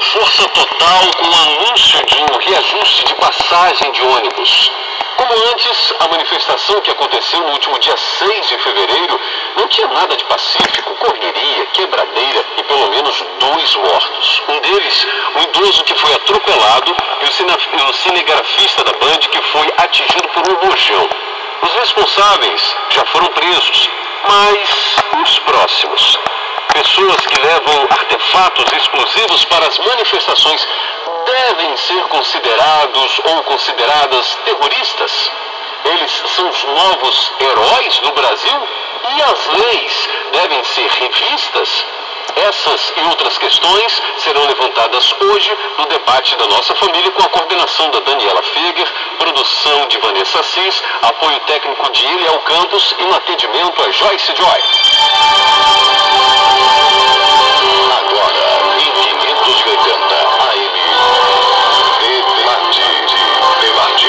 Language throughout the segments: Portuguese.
força total com o anúncio de um reajuste de passagem de ônibus. Como antes, a manifestação que aconteceu no último dia 6 de fevereiro não tinha nada de pacífico, correria, quebradeira e pelo menos 2 mortos. Um deles, um idoso que foi atropelado e o cinegrafista da Band que foi atingido por um rojão. Os responsáveis já foram presos, mas os próximos? Pessoas que levam artefatos explosivos para as manifestações devem ser considerados ou consideradas terroristas? Eles são os novos heróis do Brasil? E as leis devem ser revistas? Essas e outras questões serão levantadas hoje no debate da Nossa Família com a coordenação da Daniela Feger, produção de Vanessa Assis, apoio técnico de Eliel Campos e no atendimento a Joyce Joy. Agora, em 580 AM, debate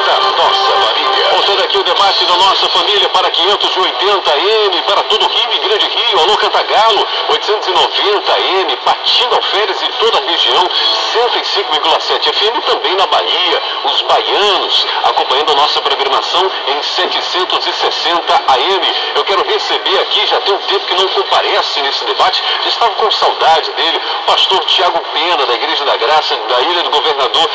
da Nossa Família. Voltando aqui o debate da Nossa Família para 580 AM, para todo o Rio e Grande Rio, alô Cantagalo, 890 AM, Patinga, Alferes e toda a região, 105,7 FM, também na Bahia, os baianos, acompanhando a nossa programação em 760 AM. Eu quero receber aqui, já tem um tempo que não comparece nesse debate, já estava com saudade dele, o pastor Tiago Pena, da Igreja da Graça, da Ilha do Governador.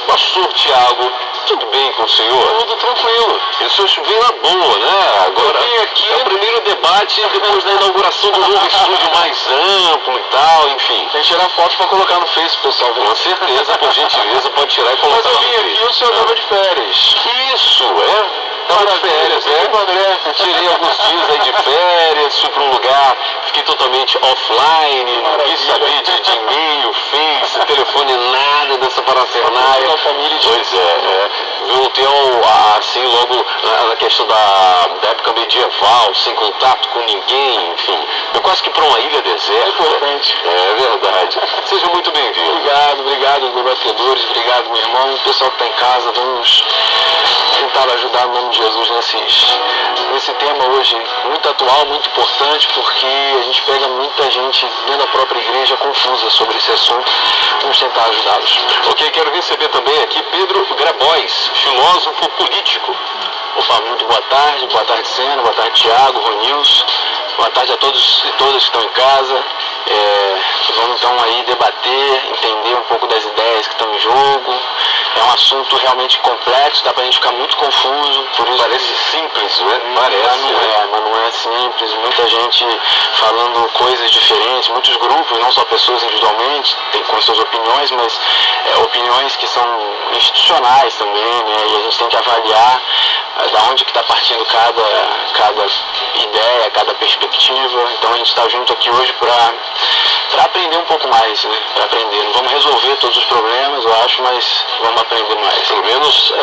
Pastor Tiago, tudo bem com o senhor? Tudo tranquilo. E o senhor veio na boa, né? Agora, aqui é o primeiro debate depois da inauguração do novo estúdio mais amplo e tal, enfim. Tem que tirar foto para colocar no Face, pessoal. Com certeza, por gentileza, pode tirar e colocar no Face. Mas eu vim aqui, o senhor estava de férias. Isso, é? Estava de férias, André. Tirei alguns dias aí de férias, fui para um lugar, fiquei totalmente offline, não quis saber de e-mail, Face, telefone, nada dessa parafernália. Pois é. Voltei assim, logo na questão da época medieval, sem contato com ninguém, enfim. Eu quase que para uma ilha deserta. Importante. É verdade. Seja muito bem-vindo. Obrigado, debatedores, obrigado, meu irmão. O pessoal que está em casa, vamos tentar ajudar no nome de Jesus nesse tema hoje muito atual, muito importante, porque a gente pega muita gente dentro da própria igreja confusa sobre esse assunto. Vamos tentar ajudá-los. Ok, quero receber também aqui Pedro Grabois, filósofo político. Opa, muito boa tarde, Sena, boa tarde, Tiago, Ronilson, boa tarde a todos e todas que estão em casa. Vamos então aí debater, entender um pouco das ideias que estão em jogo. É um assunto realmente complexo, dá pra gente ficar muito confuso. Por isso parece simples, né? Mas não é simples. Muita gente falando coisas diferentes, muitos grupos, não só pessoas individualmente, tem com suas opiniões, mas opiniões que são institucionais também, né? E a gente tem que avaliar da onde que está partindo cada ideia, cada perspectiva. Então a gente está junto aqui hoje para aprender um pouco mais, né? Para aprender. Não vamos resolver todos os problemas, eu acho, mas vamos aprender mais. Pelo menos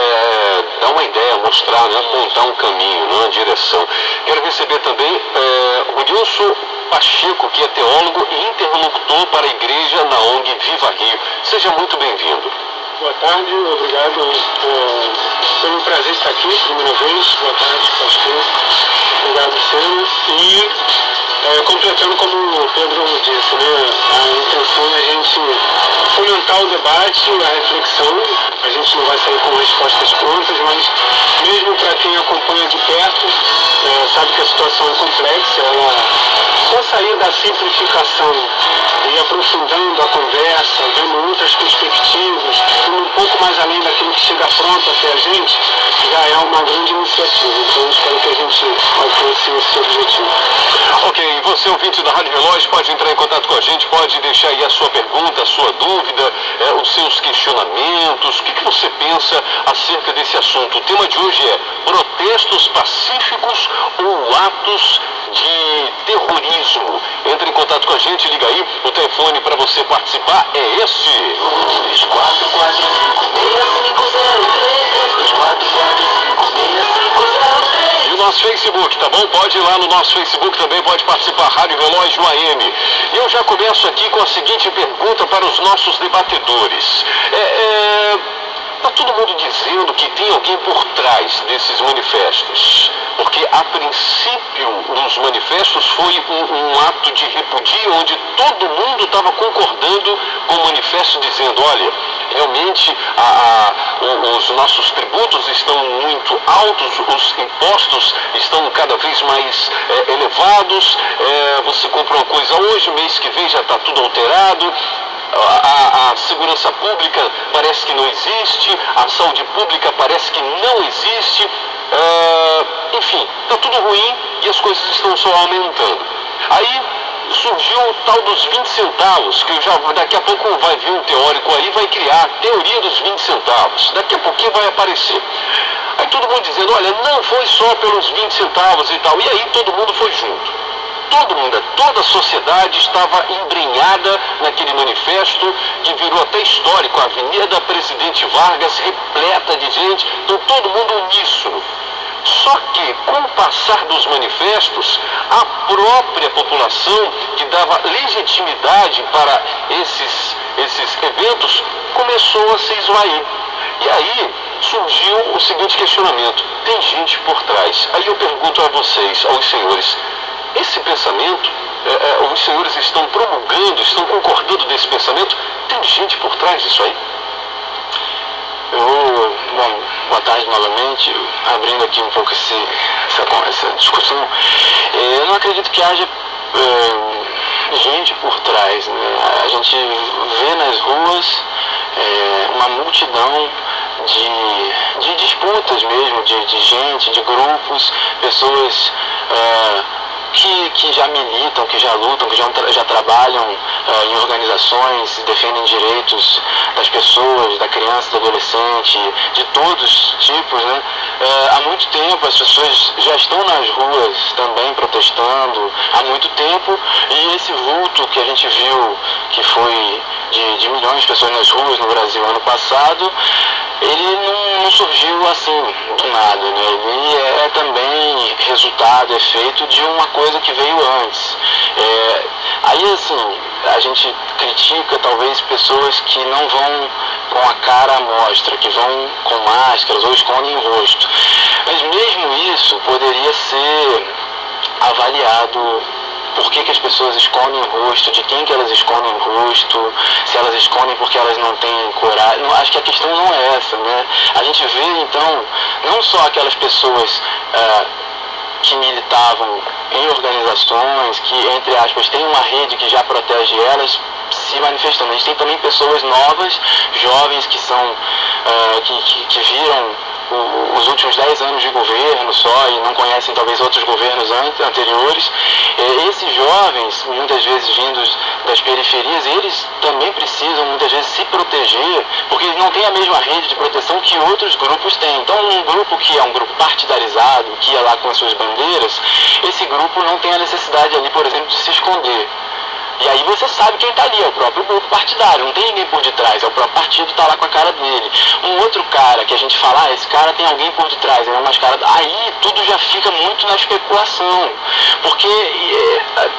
dar uma ideia, mostrar, né? Apontar um caminho, né? Uma direção. Quero receber também o Nilson Pacheco, que é teólogo e interlocutor para a igreja na ONG Viva Rio. Seja muito bem-vindo. Boa tarde, obrigado. Foi um prazer estar aqui, primeira vez. Boa tarde, pastor. Obrigado, Sena. E completando como o Pedro disse, né, a intenção é a gente fomentar o debate, a reflexão. A gente não vai sair com respostas prontas, mas mesmo para quem acompanha de perto, sabe que a situação é complexa. Só sair da simplificação e aprofundando a conversa, vendo outras perspectivas, indo um pouco mais além daquilo que chega pronto até a gente, já é uma grande iniciativa. Então, espero que a gente alcance esse objetivo. Ok, e você, ouvinte da Rádio Relógio, pode entrar em contato com a gente, pode deixar aí a sua pergunta, a sua dúvida, os seus questionamentos, o que você pensa acerca desse assunto. O tema de hoje é protestos pacíficos ou atos de terrorismo. Entre em contato com a gente, liga aí, o telefone para você participar é este. 3445-6503. E o nosso Facebook, tá bom? Pode ir lá no nosso Facebook também, pode participar, Rádio Relógio AM. E eu já começo aqui com a seguinte pergunta para os nossos debatedores. Está todo mundo dizendo que tem alguém por trás desses manifestos, porque a princípio dos manifestos foi um ato de repudio, onde todo mundo estava concordando com o manifesto, dizendo, olha, realmente os nossos tributos estão muito altos, os impostos estão cada vez mais elevados, você compra uma coisa hoje, mês que vem já está tudo alterado. A segurança pública parece que não existe, a saúde pública parece que não existe, enfim, está tudo ruim e as coisas estão só aumentando. Aí surgiu o tal dos 20 centavos, que daqui a pouco vai vir um teórico aí, vai criar a teoria dos 20 centavos, daqui a pouquinho vai aparecer. Aí todo mundo dizendo, olha, não foi só pelos 20 centavos e tal, e aí todo mundo foi junto. Todo mundo, toda a sociedade estava embrenhada naquele manifesto que virou até histórico, a Avenida Presidente Vargas repleta de gente, então todo mundo uníssono. Só que com o passar dos manifestos, a própria população que dava legitimidade para esses eventos começou a se esvair. E aí surgiu o seguinte questionamento, tem gente por trás. Aí eu pergunto a vocês, aos senhores, esse pensamento, os senhores estão promulgando, estão concordando desse pensamento? Tem gente por trás disso aí? Bom, boa tarde novamente, abrindo aqui um pouco essa discussão. Eu não acredito que haja gente por trás, né? A gente vê nas ruas uma multidão de disputas mesmo, de gente, de grupos, pessoas que já militam, que já lutam, que já trabalham em organizações, defendem direitos das pessoas, da criança, do adolescente, de todos os tipos, né? Há muito tempo as pessoas já estão nas ruas também protestando, há muito tempo, e esse vulto que a gente viu, que foi de milhões de pessoas nas ruas no Brasil ano passado, ele não surgiu assim do nada, né? Ele é também resultado, efeito de uma coisa que veio antes. Aí assim, a gente critica talvez pessoas que não vão com a cara à mostra, que vão com máscaras ou escondem o rosto. Mas mesmo isso poderia ser avaliado. Por que as pessoas escondem o rosto, de quem que elas escondem o rosto, se elas escondem porque elas não têm coragem. Não, acho que a questão não é essa, né? A gente vê, então, não só aquelas pessoas que militavam em organizações, que, entre aspas, tem uma rede que já protege elas, se manifestando. A gente tem também pessoas novas, jovens, que são, que viram os últimos 10 anos de governo só e não conhecem talvez outros governos anteriores. Esses jovens, muitas vezes vindos das periferias, eles também precisam muitas vezes se proteger, porque eles não têm a mesma rede de proteção que outros grupos têm. Então um grupo que é um grupo partidarizado, que ia lá com as suas bandeiras, esse grupo não tem a necessidade ali, por exemplo, de se esconder. E aí você sabe quem está ali, é o próprio grupo partidário, não tem ninguém por detrás, é o próprio partido, está lá com a cara dele. Um outro cara que a gente fala, esse cara tem alguém por detrás, ele é mais cara, aí tudo já fica muito na especulação, porque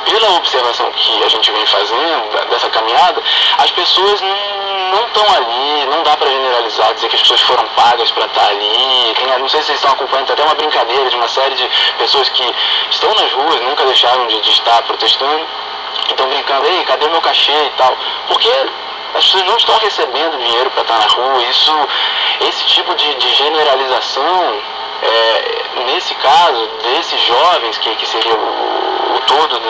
pela observação que a gente vem fazendo dessa caminhada, as pessoas não estão ali, não dá para generalizar, dizer que as pessoas foram pagas para estar ali. Não sei se vocês estão acompanhando, tem até uma brincadeira de uma série de pessoas que estão nas ruas, nunca deixaram de estar protestando, estão brincando, ei, cadê meu cachê e tal, porque as pessoas não estão recebendo dinheiro para estar na rua. Esse tipo de generalização, nesse caso, desses jovens, que seria o todo,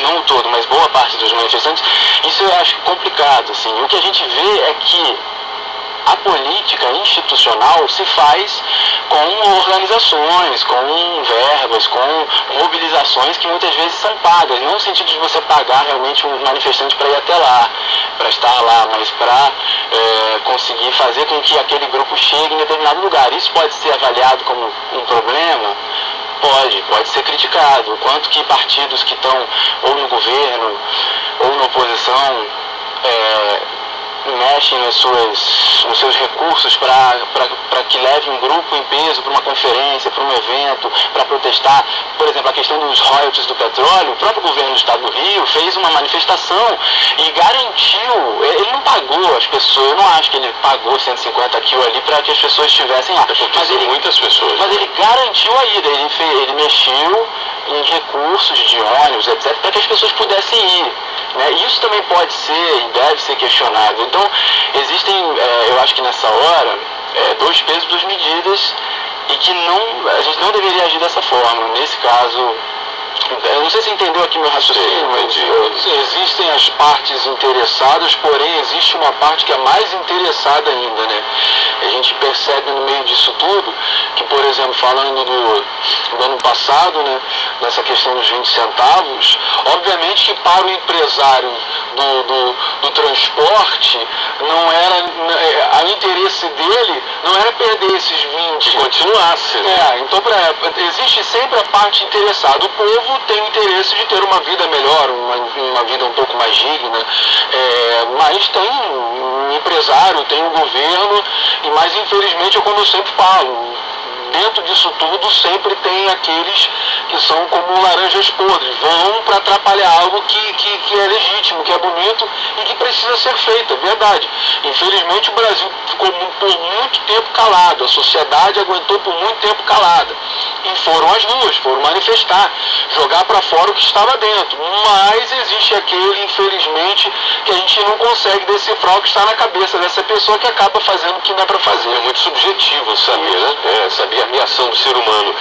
não o todo, mas boa parte dos manifestantes, isso eu acho complicado, assim. O que a gente vê é que a política institucional se faz com organizações, com verbas, com mobilizações que muitas vezes são pagas, não no sentido de você pagar realmente um manifestante para ir até lá, para estar lá, mas para conseguir fazer com que aquele grupo chegue em determinado lugar. Isso pode ser avaliado como um problema? Pode ser criticado. O quanto que partidos que estão ou no governo ou na oposição mexem nos seus recursos para que leve um grupo em peso para uma conferência, para um evento, para protestar. Por exemplo, a questão dos royalties do petróleo, o próprio governo do estado do Rio fez uma manifestação e garantiu, ele não pagou pagou as pessoas, eu não acho que ele pagou 150 quilos ali para que as pessoas estivessem lá. Mas ele, muitas pessoas. Mas ele garantiu a ida, ele mexeu em recursos de ônibus, etc., para que as pessoas pudessem ir. Né? Isso também pode ser e deve ser questionado. Então, existem, eu acho que nessa hora, 2 pesos, 2 medidas, e que a gente não deveria agir dessa forma. Nesse caso, eu não sei se entendeu aqui meu raciocínio, mas existem as partes interessadas, porém existe uma parte que é mais interessada ainda, né? A gente percebe no meio disso tudo que, por exemplo, falando do ano passado, né, nessa questão dos 20 centavos, obviamente que para o empresário do transporte, não era, o interesse dele não era perder esses 20. Que continuasse. Então existe sempre a parte interessada. O povo tem o interesse de ter uma vida melhor, uma vida um pouco mais digna, mas tem um empresário, tem um governo, mas infelizmente é como eu sempre falo, dentro disso tudo sempre tem aqueles que são como laranjas podres, vão para atrapalhar algo que é legítimo, que é bonito e que precisa ser feito, é verdade. Infelizmente o Brasil ficou por muito tempo calado, a sociedade aguentou por muito tempo calada. E foram às ruas, foram manifestar, jogar para fora o que estava dentro. Mas existe aquele, infelizmente, que a gente não consegue decifrar o que está na cabeça dessa pessoa que acaba fazendo o que não é para fazer. É muito subjetivo saber, né? Saber a reação do ser humano.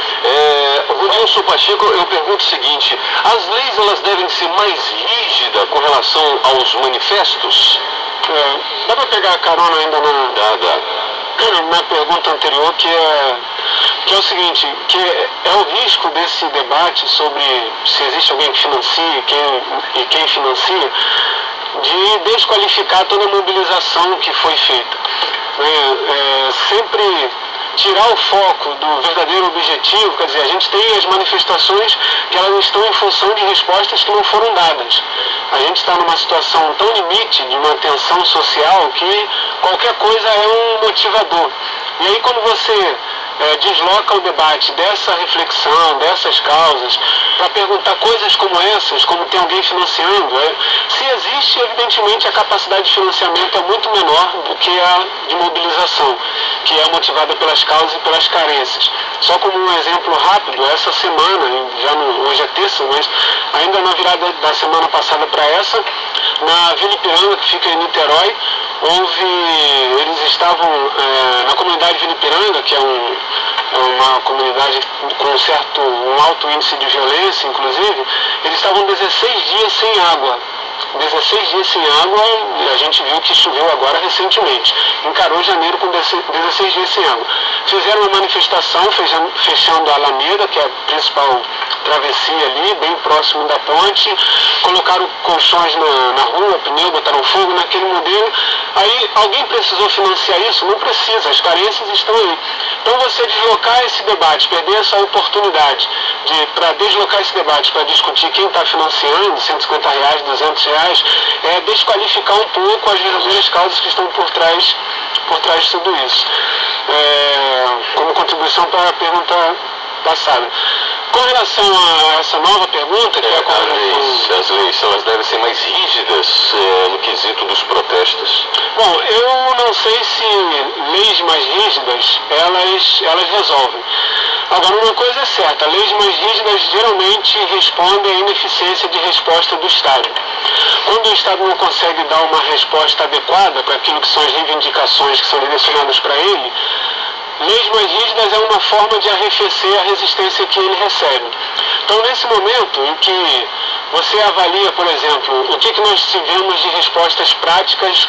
Rodilson Pacheco, eu pergunto o seguinte: as leis elas devem ser mais rígidas com relação aos manifestos? Dá para pegar a carona ainda na pergunta anterior, que é o seguinte, que é o risco desse debate sobre se existe alguém que financia e quem financia, de desqualificar toda a mobilização que foi feita. Sempre tirar o foco do verdadeiro objetivo, quer dizer, a gente tem as manifestações que elas estão em função de respostas que não foram dadas. A gente está numa situação tão limite de uma tensão social que qualquer coisa é um motivador. E aí quando você desloca o debate dessa reflexão, dessas causas, para perguntar coisas como essas, como tem alguém financiando, se existe, evidentemente, a capacidade de financiamento é muito menor do que a de mobilização, que é motivada pelas causas e pelas carências. Só como um exemplo rápido, essa semana, hoje é terça, mas ainda na virada da semana passada para essa, na Vila Ipiranga, que fica em Niterói, eles estavam na comunidade Vila Ipiranga, que é uma comunidade com um alto índice de violência, inclusive, eles estavam 16 dias sem água. 16 dias sem água, e a gente viu que choveu agora recentemente. Encarou janeiro com 16 dias sem água. Fizeram uma manifestação fechando a Alameda, que é a principal travessia ali, bem próximo da ponte. Colocaram colchões na rua, pneu, botaram fogo naquele modelo. Aí alguém precisou financiar isso? Não precisa, as carências estão aí. Então você deslocar esse debate, perder essa oportunidade para deslocar esse debate, para discutir quem está financiando, R$150, R$200, é desqualificar um pouco as verdadeiras causas que estão por trás de tudo isso. Como contribuição para a pergunta passada. Com relação a essa nova pergunta, que as leis elas devem ser mais rígidas no quesito dos protestos? Bom, eu não sei se leis mais rígidas elas resolvem. Agora, uma coisa é certa, leis mais rígidas geralmente respondem à ineficiência de resposta do Estado. Quando o Estado não consegue dar uma resposta adequada para aquilo que são as reivindicações que são direcionadas para ele, leis mais rígidas é uma forma de arrefecer a resistência que ele recebe. Então, nesse momento em que você avalia, por exemplo, o que nós tivemos de respostas práticas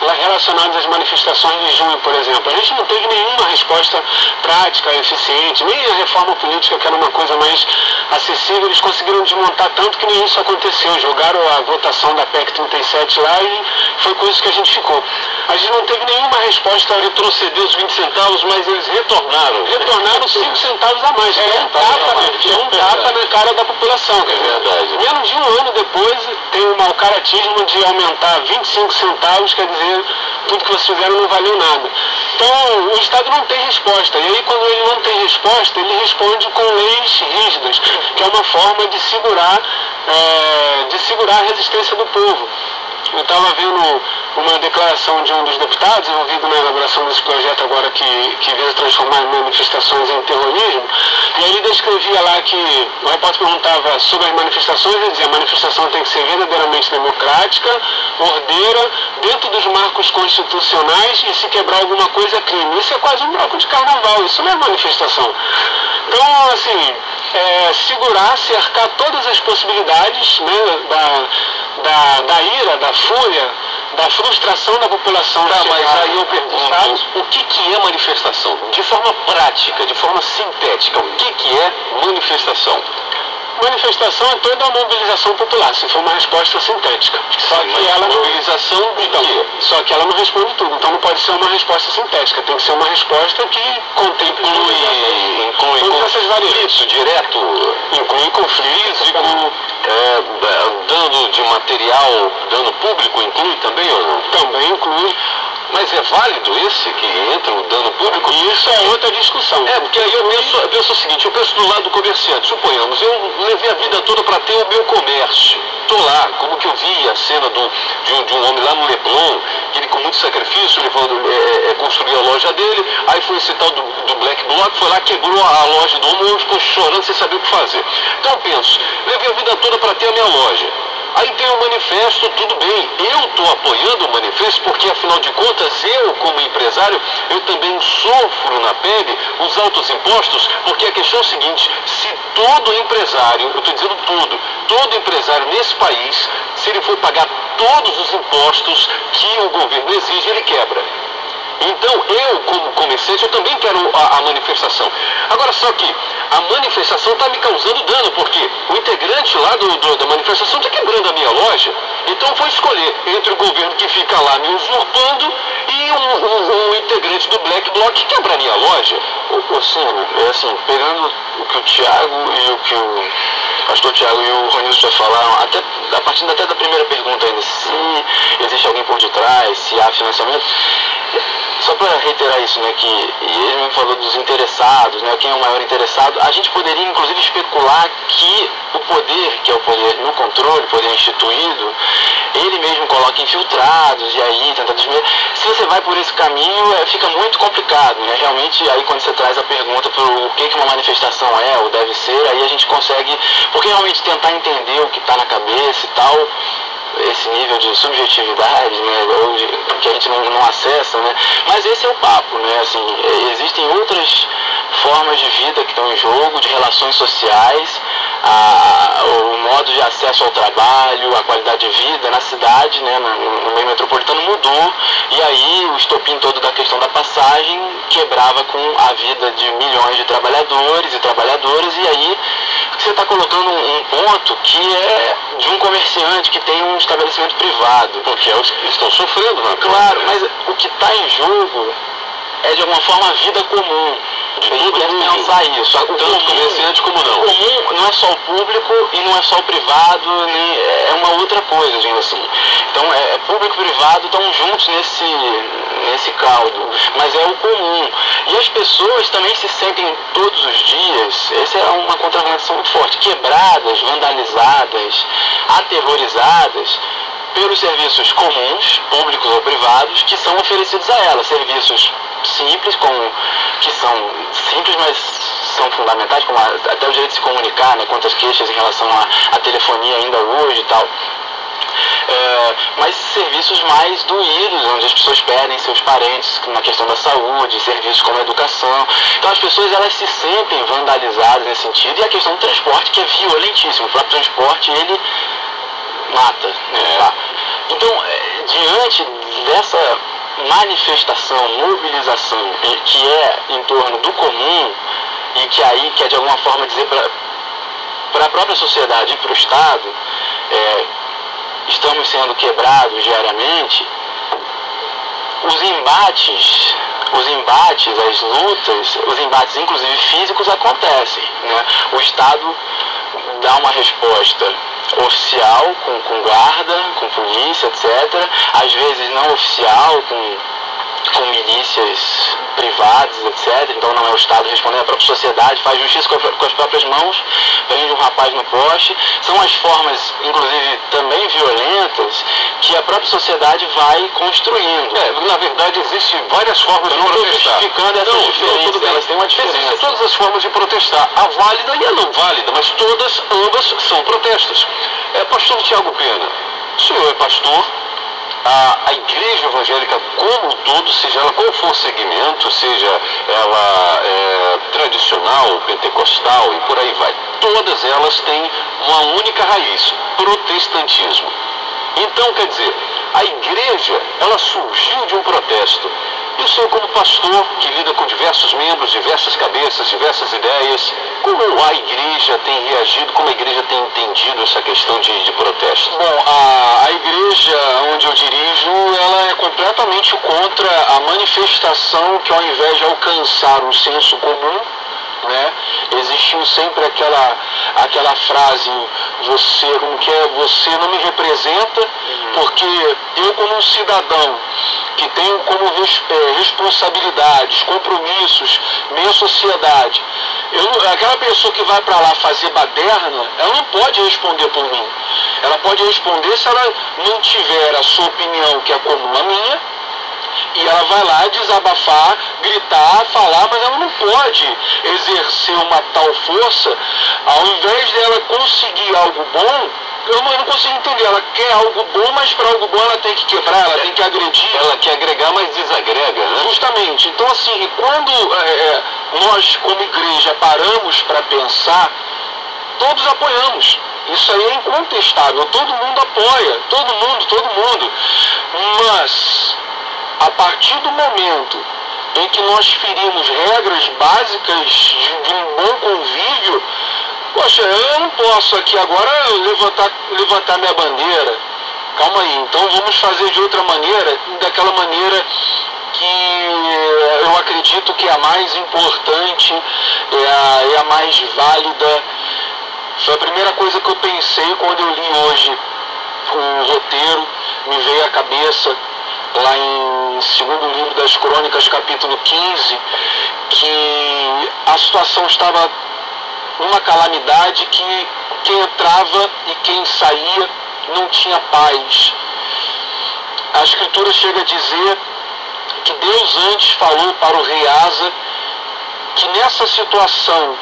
relacionadas às manifestações de junho, por exemplo, a gente não teve nenhuma resposta prática, eficiente, nem a reforma política, que era uma coisa mais acessível, eles conseguiram desmontar tanto que nem isso aconteceu. Jogaram a votação da PEC 37 lá e foi com isso que a gente ficou. A gente não teve nenhuma resposta. Retrocedeu os 20 centavos, mas eles retornaram. Retornaram 5 centavos a mais. É um tapa na cara da população. É verdade. Menos de um ano depois, tem o mau caratismo de aumentar 25 centavos, quer dizer, tudo que vocês fizeram não valeu nada. Então, o Estado não tem resposta. E aí, quando ele não tem resposta, ele responde com leis rígidas, que é uma forma de segurar a resistência do povo. Eu estava vendo uma declaração de um dos deputados envolvido na elaboração desse projeto agora que visa transformar manifestações em terrorismo, e aí ele descrevia lá que o repórter perguntava sobre as manifestações, ele dizia: a manifestação tem que ser verdadeiramente democrática, ordeira, dentro dos marcos constitucionais, e se quebrar alguma coisa é crime. Isso é quase um bloco de carnaval, isso não é manifestação. Então, assim, segurar, cercar todas as possibilidades, né, da ira, da fúria, da frustração da população. Tá, mas aí eu pergunto, o que é manifestação? De forma prática, de forma sintética, o que é manifestação? Manifestação é toda a mobilização popular, se for uma resposta sintética. Só que ela não... Mobilização de quê? Só que ela não responde tudo, então não pode ser uma resposta sintética, tem que ser uma resposta que contemple todas essas variantes. Isso, direto, Inclui conflito, físico, dano de material, dano público inclui também ou não? também inclui. Mas é válido esse que entra o dano público? E isso é outra discussão. Porque aí eu penso o seguinte, eu penso do lado do comerciante. Suponhamos, eu levei a vida toda para ter o meu comércio. Estou lá, como que eu vi a cena de um homem lá no Leblon, que ele com muito sacrifício construiu a loja dele, aí foi esse tal do Black Bloc, foi lá, quebrou a loja do homem, ficou chorando sem saber o que fazer. Então eu penso, levei a vida toda para ter a minha loja. Aí tem o manifesto, tudo bem, eu estou apoiando o manifesto porque, afinal de contas, eu, como empresário, eu também sofro na pele os altos impostos, porque a questão é o seguinte: se todo empresário, eu estou dizendo todo empresário nesse país, se ele for pagar todos os impostos que o governo exige, ele quebra. Então, eu, como comerciante, eu também quero a manifestação. Agora, só que a manifestação está me causando dano, porque o integrante lá da manifestação está quebrando a minha loja. Então, eu vou escolher entre o governo que fica lá me usurpando e um integrante do Black Bloc que quebra a minha loja. Assim, pegando o que o Thiago e o que o pastor Thiago e o Ronilson já falaram, a partir até da primeira pergunta ainda, se existe alguém por detrás, se há financiamento, só para reiterar isso, né, que ele me falou dos interessados, né, quem é o maior interessado, a gente poderia inclusive especular que o poder, que é o poder no controle, o poder instituído, ele mesmo coloca infiltrados e aí tenta desmer. Se você vai por esse caminho, fica muito complicado, né? Realmente, aí quando você traz a pergunta para o que uma manifestação é ou deve ser, aí a gente consegue, porque realmente tentar entender o que está na cabeça e tal, esse nível de subjetividade, né, que a gente não acessa, né, mas esse é o papo, né, assim, existem outras formas de vida que estão em jogo, de relações sociais, o modo de acesso ao trabalho, a qualidade de vida na cidade, né, no meio metropolitano mudou, e aí o estopim todo da questão da passagem quebrava com a vida de milhões de trabalhadores e trabalhadoras, e aí você está colocando um ponto que é de um comerciante que tem um estabelecimento privado. Porque eles estão sofrendo, né? Claro, mas o que está em jogo é de alguma forma a vida comum. A gente deve pensar isso. Tanto comerciante como não. O comum não é só o público e não é só o privado, nem, é uma outra coisa, digamos assim. Então, público e privado estão juntos nesse caldo, mas é o comum. E as pessoas também se sentem todos os dias, essa é uma contravenção muito forte, quebradas, vandalizadas, aterrorizadas pelos serviços comuns, públicos ou privados, que são oferecidos a elas. Serviços simples, que são simples, mas são fundamentais, como até o direito de se comunicar, né, quantas queixas em relação à telefonia ainda hoje e tal. Mas serviços mais doídos, onde as pessoas perdem seus parentes na questão da saúde, serviços como a educação. Então as pessoas, elas se sentem vandalizadas nesse sentido, e a questão do transporte, que é violentíssimo. O próprio transporte, ele mata, né? Então, diante dessa manifestação, mobilização, que é em torno do comum, e que aí quer de alguma forma dizer para a própria sociedade e para o Estado, estamos sendo quebrados diariamente, os embates, as lutas, os embates inclusive físicos acontecem, né? O Estado dá uma resposta oficial, com guarda, com polícia, etc. Às vezes não oficial, com milícias privadas, etc. Então não é o Estado respondendo, a própria sociedade faz justiça com as próprias mãos, prende um rapaz no poste. São as formas, inclusive, também violentas, que a própria sociedade vai construindo. Na verdade, existem várias formas de Eu não estou protestar. justificando essas Não, diferenças, tudo bem. elas têm uma diferença. Existem todas as formas de protestar, a válida e a não válida, mas ambas são protestos. Pastor Tiago Pena, o senhor é pastor, a igreja evangélica como um todo, seja ela qual for o segmento, seja ela tradicional, pentecostal e por aí vai, todas elas têm uma única raiz, protestantismo. Então, quer dizer, a igreja, ela surgiu de um protesto. E o senhor, como pastor, que lida com diversos membros, diversas cabeças, diversas ideias, como a igreja tem reagido, como a igreja tem entendido essa questão de protesto? Bom, a igreja onde eu dirijo, ela é completamente contra a manifestação que, ao invés de alcançar um senso comum, né, existiu sempre aquela frase, você não me representa, porque eu, como um cidadão que tenho como responsabilidades, compromissos, minha sociedade, aquela pessoa que vai para lá fazer baderna, ela não pode responder por mim. Ela pode responder se ela não tiver a sua opinião, que é comum à minha, e ela vai lá desabafar, gritar, falar, mas ela não pode exercer uma tal força, ao invés dela conseguir algo bom. Eu não consigo entender, ela quer algo bom, mas para algo bom ela tem que quebrar, ela tem que agredir. Ela quer agregar, mas desagrega, né? Justamente. Então, assim, quando nós, como igreja, paramos para pensar, todos apoiamos. Isso aí é incontestável, todo mundo apoia, todo mundo. Mas, a partir do momento em que nós ferimos regras básicas de um bom convívio, poxa, eu não posso aqui agora levantar minha bandeira. Calma aí, então vamos fazer de outra maneira, daquela maneira que eu acredito que é a mais importante, é a mais válida. Foi a primeira coisa que eu pensei quando eu li hoje o roteiro, me veio à cabeça, lá em 2º livro das Crônicas, capítulo 15, que a situação estava uma calamidade, que quem entrava e quem saía não tinha paz. A Escritura chega a dizer que Deus antes falou para o rei Asa que nessa situação,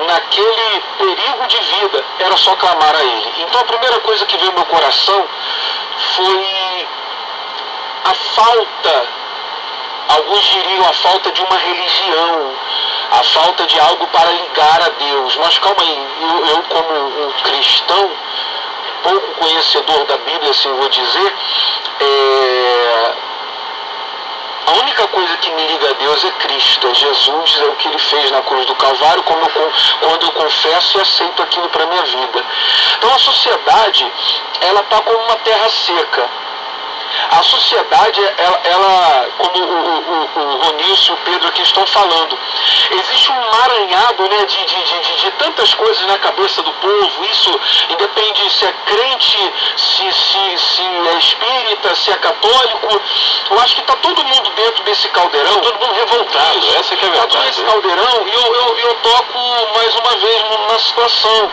naquele perigo de vida, era só clamar a Ele. Então a primeira coisa que veio ao meu coração foi a falta, alguns diriam a falta de uma religião, a falta de algo para ligar a Deus. Mas calma aí, eu como um cristão, pouco conhecedor da Bíblia, assim vou dizer, a única coisa que me liga a Deus é Cristo, é Jesus, é o que Ele fez na cruz do Calvário, quando eu confesso e aceito aquilo para a minha vida. Então a sociedade, ela está como uma terra seca. A sociedade, ela como o Ronilson e o Pedro aqui estão falando, existe um emaranhado, né, de tantas coisas na cabeça do povo. Isso independe se é crente, se é espírita, se é católico. Eu acho que está todo mundo dentro desse caldeirão. Todo mundo revoltado, Isso, essa que é a verdade. Está todo esse caldeirão, e eu toco mais uma vez na situação.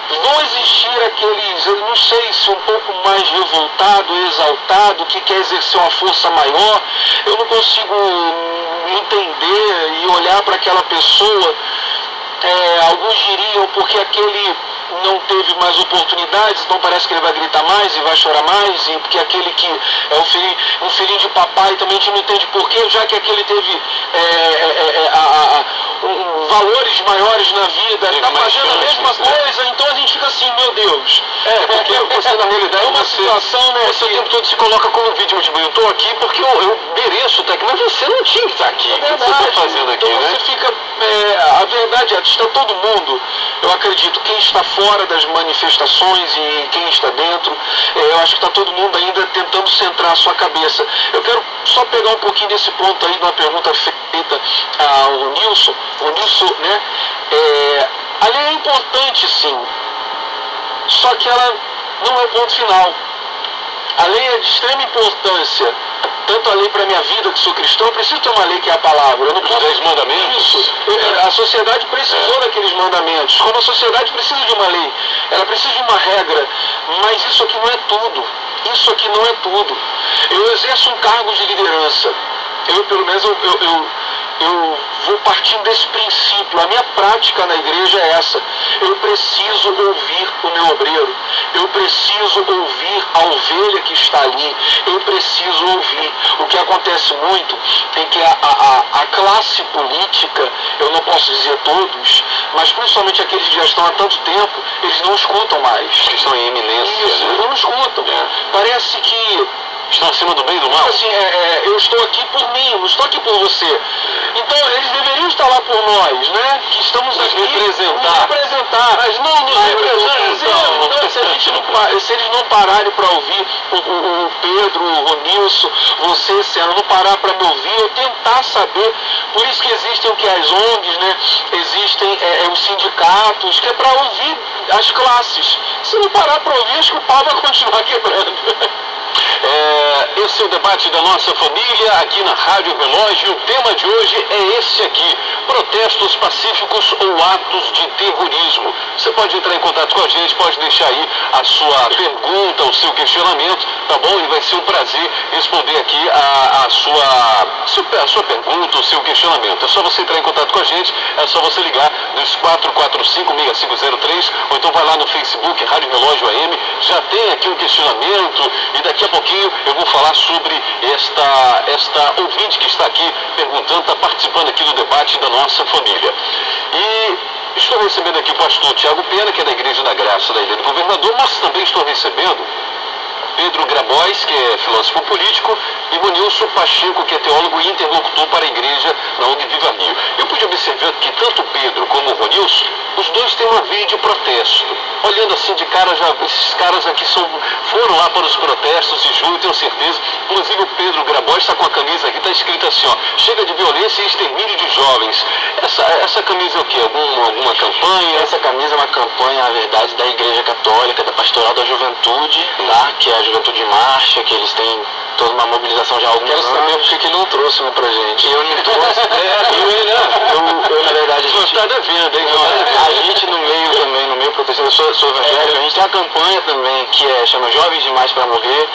Vão existir aqueles, eu não sei se um pouco mais revoltado, exaltado, que quer exercer uma força maior. Eu não consigo entender e olhar para aquela pessoa. Alguns diriam porque aquele não teve mais oportunidades, então parece que ele vai gritar mais e vai chorar mais, e porque aquele que é um filhinho de papai também a gente não entende porquê, já que aquele teve valores maiores na vida, está fazendo a mesma coisa, então a gente fica assim, meu Deus. Porque você na realidade, é uma situação, né, você o tempo todo se coloca como vítima, tipo, eu estou aqui porque eu mereço estar aqui, mas você não tinha que estar aqui. O que você está fazendo aqui, então né? Você fica, a verdade é, está todo mundo, eu acredito, quem está fora das manifestações e quem está dentro, eu acho que está todo mundo ainda tentando centrar a sua cabeça. Eu quero só pegar um pouquinho desse ponto aí, de uma pergunta feita ao Nilson. O Nilson, né, a lei é importante sim, só que ela não é o ponto final. A lei é de extrema importância, tanto a lei para a minha vida, que sou cristão, eu preciso ter uma lei que é a palavra. Eu não posso... Os 10 mandamentos? Isso. A sociedade precisou daqueles mandamentos. Como a sociedade precisa de uma lei, ela precisa de uma regra, mas isso aqui não é tudo. isso aqui não é tudo. Eu exerço um cargo de liderança. Eu, pelo menos, eu vou partindo desse princípio. A minha prática na igreja é essa. Eu preciso ouvir o meu obreiro. Eu preciso ouvir a ovelha que está ali. Eu preciso ouvir. O que acontece muito é que a classe política, eu não posso dizer todos, mas principalmente aqueles que já estão há tanto tempo, eles não escutam mais. Que estão em eminência. Isso, né? não escutam. Parece que Estão acima do bem e do mal. assim, eu estou aqui por mim, eu não estou aqui por você. Então eles deveriam estar lá por nós, né? Que estamos Nos aqui representar. nos representar. Mas não nos representam. Então, se eles não pararem para ouvir o Pedro, o Nilson, você, Senna, não parar para me ouvir, eu tentar saber. Por isso que existem o que as ONGs, né? Existem os sindicatos, que é para ouvir as classes. Se não parar para ouvir, acho que o pau vai continuar quebrando. Esse é o debate da nossa família aqui na Rádio Relógio. O tema de hoje é esse aqui: protestos pacíficos ou atos de terrorismo. Você pode entrar em contato com a gente, pode deixar aí a sua pergunta, o seu questionamento, tá bom? E vai ser um prazer responder aqui a sua pergunta, o seu questionamento. É só você entrar em contato com a gente, é só você ligar nos 445-6503, ou então vai lá no Facebook, Rádio Relógio AM, já tem aqui um questionamento, e daqui a pouquinho eu vou falar sobre esta ouvinte que está aqui perguntando, está participando aqui do debate da nossa família. E estou recebendo aqui o pastor Tiago Pena, que é da Igreja da Graça da Ilha do Governador, mas também estou recebendo Pedro Grabois, que é filósofo político, e Ronilson Pacheco, que é teólogo e interlocutor para a igreja na ONG Viva Rio. Eu pude observar que tanto Pedro como o Ronilson, os dois têm uma veia de protesto. Olhando assim de cara, esses caras aqui foram lá para os protestos de junho, tenho certeza. Inclusive o Pedro Grabois está com a camisa aqui, está escrito assim, ó: chega de violência e extermínio de jovens. Essa camisa é o quê? Alguma campanha? Essa camisa é uma campanha, na verdade, da Igreja Católica, da Pastoral da Juventude, tá? Que é a Juventude em Marcha, que eles têm toda uma mobilização já há alguns anos. Quero saber por que não trouxe pra gente. Eu não trouxe. Eu, na verdade, Está devendo, hein? a gente no meio também, no meio protestante, eu sou evangélico, a gente tem uma campanha também que chama Jovens Demais para Morrer,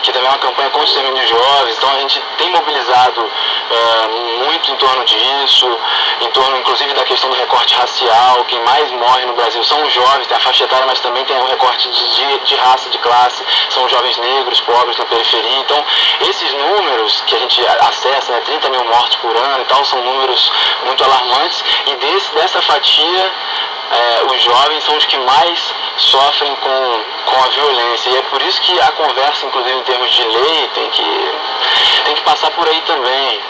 que também é uma campanha contra o extermínio de jovens. Então a gente tem mobilizado muito em torno disso, em torno inclusive da questão do recorte racial. Quem mais morre no Brasil são os jovens, tem a faixa etária, mas também tem um recorte de raça, de classe, são os jovens negros, pobres na periferia. Então esses números que a gente acessa, né, 30 mil mortos por ano e tal, são números muito alarmantes, e dessa fatia os jovens são os que mais sofrem com a violência, e é por isso que a conversa, inclusive em termos de lei, tem que passar por aí também.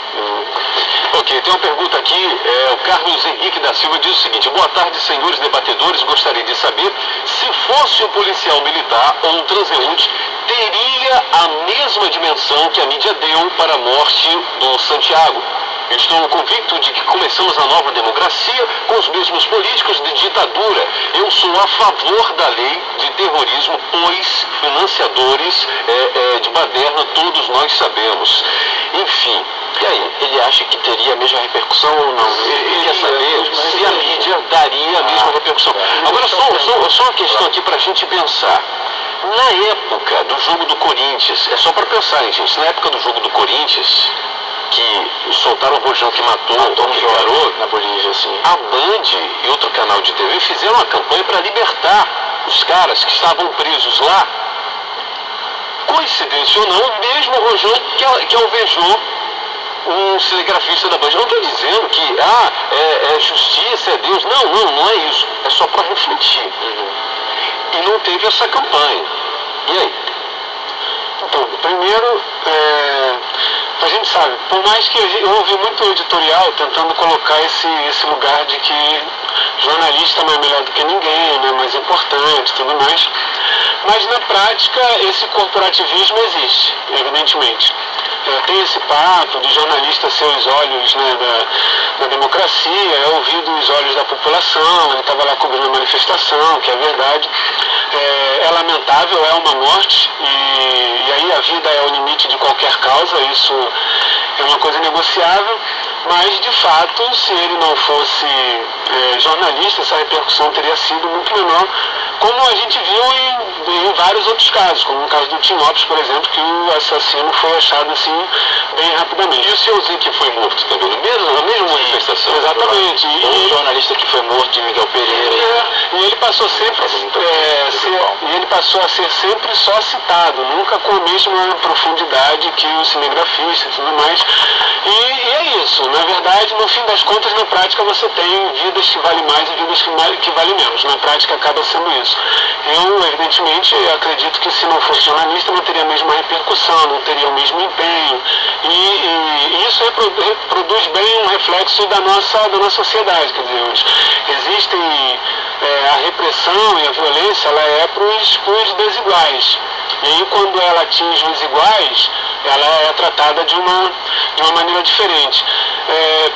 Ok, tem uma pergunta aqui, o Carlos Henrique da Silva diz o seguinte: boa tarde, senhores debatedores, gostaria de saber se fosse um policial militar ou um transeunte, teria a mesma dimensão que a mídia deu para a morte do Santiago. Estou convicto de que começamos a nova democracia com os mesmos políticos de ditadura. Eu sou a favor da lei de terrorismo, pois financiadores de baderna todos nós sabemos. Enfim, e aí? Ele acha que teria a mesma repercussão ou não? Ele quer saber se a mídia daria a mesma repercussão. Agora, só uma questão aqui para a gente pensar. Na época do jogo do Corinthians, é só para pensar, hein, gente, na época do jogo do Corinthians, que soltaram o rojão que matou aquele garoto na Bolívia, assim. A Band e outro canal de TV fizeram uma campanha para libertar os caras que estavam presos lá. Coincidência ou não, o mesmo rojão que alvejou um cinegrafista da Band. Eu não estou dizendo que é justiça, é Deus. Não é isso. É só para refletir. E não teve essa campanha. E aí? Então, primeiro, a gente sabe, por mais que eu ouvi muito editorial tentando colocar esse lugar de que jornalista não é melhor do que ninguém, né, mais importante, tudo mais, mas na prática esse corporativismo existe, evidentemente. Tem esse papo de jornalista ser os olhos, né, da democracia, é ouvido os olhos da população. Ele estava lá cobrindo a manifestação, que é verdade. É lamentável, é uma morte, e aí a vida é o limite de qualquer causa, isso é uma coisa negociável, Mas, de fato, se ele não fosse jornalista, essa repercussão teria sido muito menor, como a gente viu em vários outros casos, como no caso do Tim Lopes, por exemplo, que o assassino foi achado assim bem rapidamente. E o senhorzinho que foi morto também, na mesma manifestação? Exatamente. O jornalista que foi morto, de Miguel Pereira. E ele passou sempre ele passou a ser sempre só citado, nunca com a mesma profundidade que os cinegrafistas e tudo mais. E é isso, na verdade, no fim das contas, na prática você tem vidas que valem mais e vidas que valem menos. Na prática acaba sendo isso. Eu, evidentemente, acredito que se não fosse jornalista não teria a mesma repercussão, não teria o mesmo empenho. E isso reproduz bem um reflexo da nossa sociedade. Quer dizer, existem a repressão e a violência, ela é para os desiguais. E aí, quando ela atinge os iguais, ela é tratada de uma maneira diferente.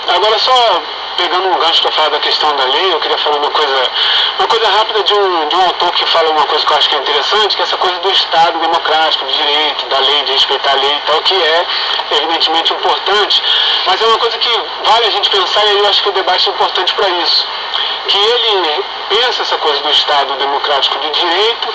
Agora, só pegando um gancho para falar da questão da lei, eu queria falar uma coisa rápida de um autor que fala uma coisa que eu acho que é interessante, que é essa coisa do Estado democrático, do direito, da lei, de respeitar a lei e tal, que é evidentemente importante, mas é uma coisa que vale a gente pensar, e eu acho que o debate é importante para isso. Que ele pensa essa coisa do Estado democrático de direito,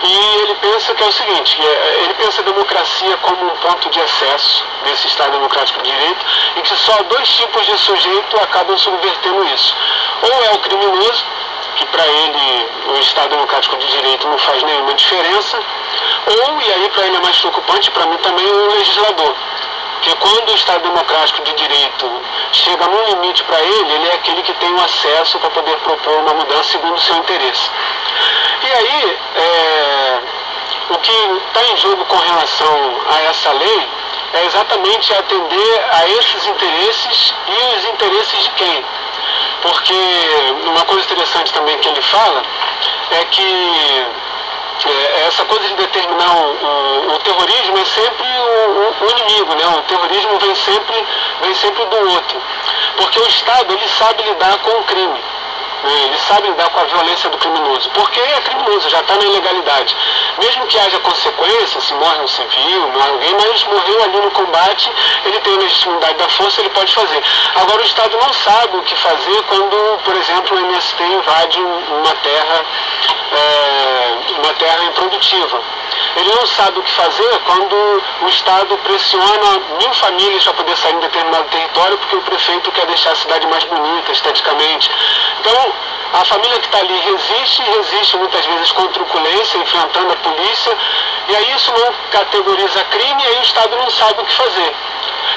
e ele pensa que é o seguinte, ele pensa a democracia como um ponto de acesso desse Estado democrático de direito, e que só dois tipos de sujeito acabam subvertendo isso. Ou é o criminoso, que para ele o Estado democrático de direito não faz nenhuma diferença, ou, e aí para ele é mais preocupante, para mim também, o legislador. Porque quando o Estado democrático de direito chega num limite para ele é aquele que tem o acesso para poder propor uma mudança segundo o seu interesse. E aí, o que está em jogo com relação a essa lei é exatamente atender a esses interesses e os interesses de quem? Porque uma coisa interessante também que ele fala é que essa coisa de determinar o terrorismo é sempre o inimigo, né? O terrorismo vem sempre do outro. Porque o Estado, ele sabe lidar com o crime. Ele sabe lidar com a violência do criminoso, porque é criminoso, já está na ilegalidade. Mesmo que haja consequências, se morre um civil, morre alguém, mas morreu ali no combate, ele tem a legitimidade da força, ele pode fazer. Agora o Estado não sabe o que fazer quando, por exemplo, o MST invade uma terra improdutiva. Ele não sabe o que fazer quando o Estado pressiona 1000 famílias para poder sair em determinado território porque o prefeito quer deixar a cidade mais bonita esteticamente. Então, a família que está ali resiste muitas vezes com truculência, enfrentando a polícia, e aí isso não categoriza crime, e aí o Estado não sabe o que fazer.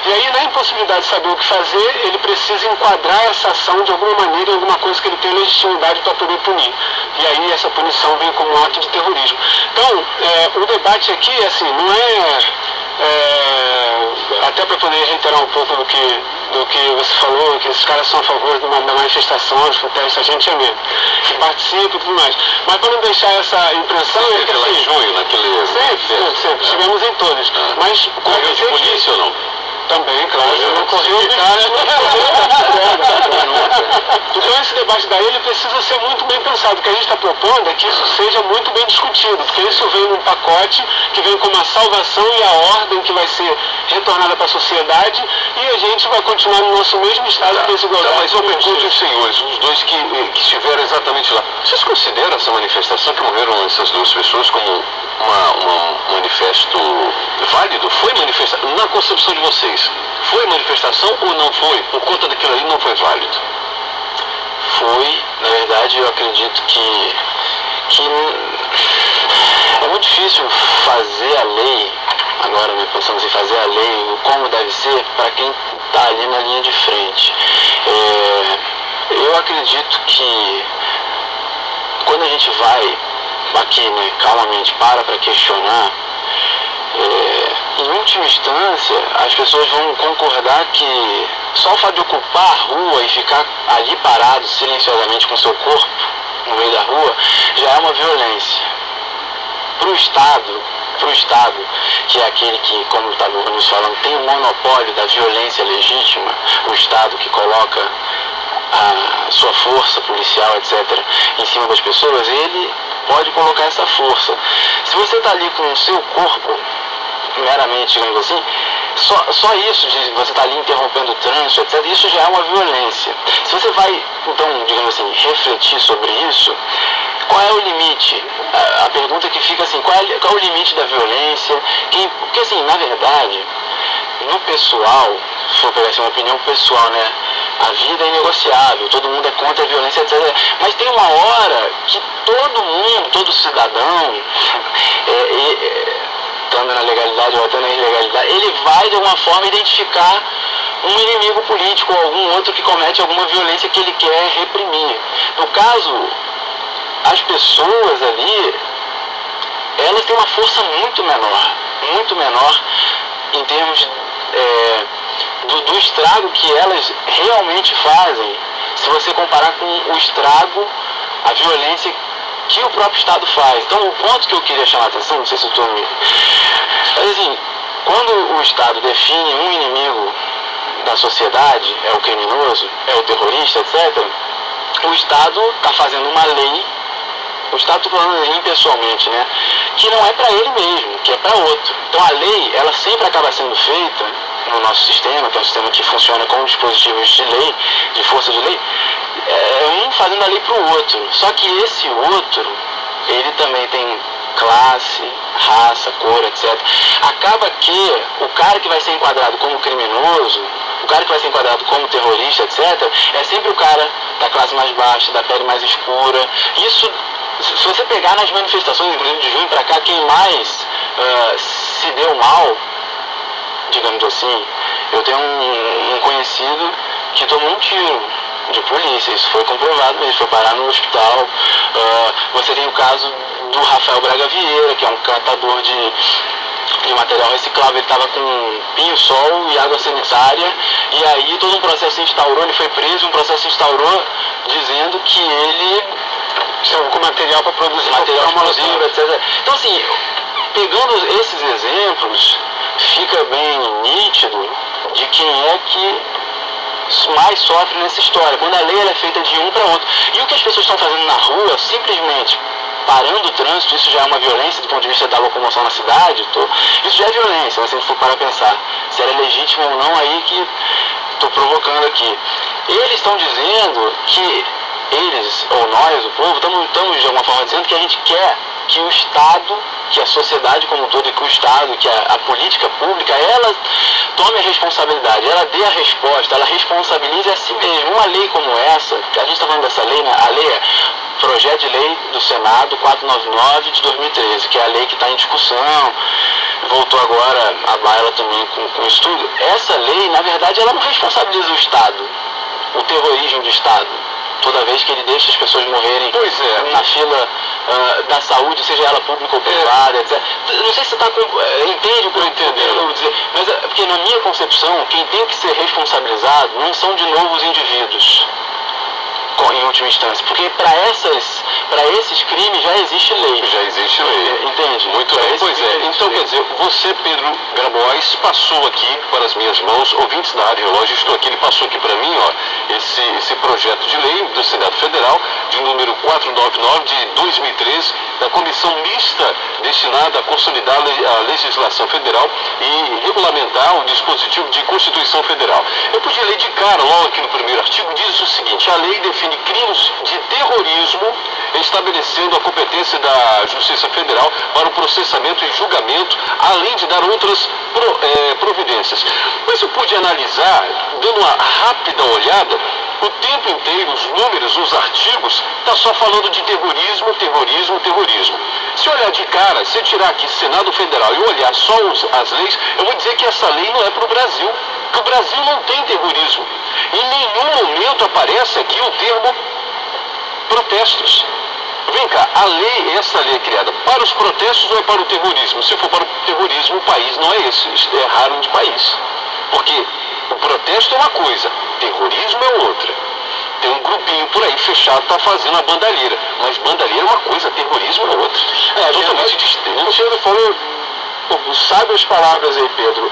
E aí, na impossibilidade de saber o que fazer, ele precisa enquadrar essa ação de alguma maneira em alguma coisa que ele tem legitimidade para poder punir. E aí essa punição vem como um ato de terrorismo. Então, o debate aqui, assim, não até para poder reiterar um pouco do que você falou, que esses caras são a favor da manifestação, dos protestos, a gente é mesmo, que participa e tudo mais. Mas para não deixar essa impressão, é que lá em junho, naquele... Sempre, estivemos em todas. Mas correu de polícia ou não? Também, claro, não correu de cara. Então esse debate daí ele precisa ser muito bem pensado. O que a gente está propondo é que isso seja muito bem discutido, porque isso vem num pacote que vem com uma salvação e a ordem que vai ser retornada para a sociedade, e a gente vai continuar no nosso mesmo estado de desigualdade. Mas eu pergunto aos senhores, os dois que estiveram exatamente lá, vocês consideram essa manifestação que morreram essas duas pessoas como um manifesto válido? Foi manifestação, na concepção de vocês, foi manifestação ou não foi? Por conta daquilo ali não foi válido? Foi, na verdade, eu acredito que é muito difícil fazer a lei, agora pensando em fazer a lei, como deve ser para quem está ali na linha de frente. Eu acredito que quando a gente vai aqui, né, calmamente para questionar, em última instância, as pessoas vão concordar que só o fato de ocupar a rua e ficar ali parado silenciosamente com seu corpo no meio da rua já é uma violência. Para o Estado, que é aquele que, como estávamos falando, tem o monopólio da violência legítima, o Estado que coloca a sua força policial, etc., em cima das pessoas, ele pode colocar essa força. Se você está ali com o seu corpo, meramente, digamos assim, Só isso, de você estar ali interrompendo o trânsito, etc., isso já é uma violência. Se você vai, então, digamos assim, refletir sobre isso, qual é o limite? A pergunta que fica assim, qual é o limite da violência? Porque assim, na verdade, no pessoal, se for pegar assim, uma opinião pessoal, né? A vida é inegociável, todo mundo é contra a violência, etc. Mas tem uma hora que todo mundo, todo cidadão, estando na legalidade ou estando na ilegalidade, ele vai de alguma forma identificar um inimigo político ou algum outro que comete alguma violência que ele quer reprimir. No caso, as pessoas ali, elas têm uma força muito menor em termos do estrago que elas realmente fazem, se você comparar com o estrago, a violência que o próprio Estado faz. Então, o ponto que eu queria chamar a atenção, não sei se eu estou... Mas assim, quando o Estado define um inimigo da sociedade, é o criminoso, é o terrorista, etc., o Estado está fazendo uma lei, o Estado, estou falando impessoalmente, né, que não é para ele mesmo, que é para outro. Então a lei, ela sempre acaba sendo feita no nosso sistema, que é um sistema que funciona com dispositivos de lei, de força de lei, um fazendo a lei para o outro. Só que esse outro, ele também tem classe, raça, cor, etc. Acaba que o cara que vai ser enquadrado como criminoso, o cara que vai ser enquadrado como terrorista, etc., é sempre o cara da classe mais baixa, da pele mais escura. Isso, se você pegar nas manifestações, inclusive de junho para cá, quem mais se deu mal, digamos assim, eu tenho um conhecido que tomou um tiro de polícia, isso foi comprovado mesmo, foi parar no hospital. Você tem o caso do Rafael Braga Vieira, que é um catador de material reciclável. Ele estava com pinho-sol e água sanitária, e aí todo um processo se instaurou, ele foi preso, um processo se instaurou dizendo que ele estava com material para produzir material explosivo, etc. Então assim, pegando esses exemplos, fica bem nítido de quem é que mais sofre nessa história, quando a lei ela é feita de um para outro. E o que as pessoas estão fazendo na rua, simplesmente parando o trânsito, isso já é uma violência do ponto de vista da locomoção na cidade, isso já é violência, mas se a gente for parar a pensar se era legítimo ou não, aí que estou provocando aqui. Eles estão dizendo que eles, ou nós, o povo, estamos de alguma forma dizendo que a gente quer que o Estado, que a sociedade como um todo, e que o Estado, que a política pública, ela tome a responsabilidade, ela dê a resposta, ela responsabilize a si mesma. Uma lei como essa, a gente está falando dessa lei, né? A lei é projeto de lei do Senado 499 de 2013, que é a lei que está em discussão, voltou agora a baila também com isso tudo. Essa lei, na verdade, ela não responsabiliza o Estado, o terrorismo do Estado, toda vez que ele deixa as pessoas morrerem na fila da saúde, seja ela pública ou privada, etc. Não sei se você entende o que eu entendo dizer, mas porque na minha concepção, quem tem que ser responsabilizado não são de novo os indivíduos, em última instância, porque para esses crimes já existe lei. Já existe lei. Entende? Muito bem. Pois é. Então, quer dizer, você, Pedro Grabois, passou aqui para as minhas mãos, ouvintes da Rádio Relógio, estou aqui, ele passou aqui para mim, ó, esse projeto de lei do Senado Federal, de número 499 de 2013, da Comissão Mista destinada a consolidar a legislação federal e regulamentar o dispositivo de Constituição Federal. Eu podia ler de cara, logo aqui no primeiro artigo, diz o seguinte: a lei define crimes de terrorismo, estabelecendo a competência da Justiça Federal para o processamento e julgamento, além de dar outras providências. Mas eu pude analisar, dando uma rápida olhada, o tempo inteiro, os números, os artigos, está só falando de terrorismo, terrorismo, terrorismo. Se olhar de cara, se eu tirar aqui Senado Federal e olhar só as leis, eu vou dizer que essa lei não é para o Brasil, que o Brasil não tem terrorismo. Em nenhum momento aparece aqui o termo protestos. Vem cá, essa lei é criada para os protestos ou é para o terrorismo? Se for para o terrorismo, o país não é esse, é raro de país. Porque o protesto é uma coisa, terrorismo é outra. Tem um grupinho por aí fechado que está fazendo a bandalheira, mas bandalheira é uma coisa, terrorismo é outra. É totalmente distinto. O senhor falou, sabe as palavras aí, Pedro,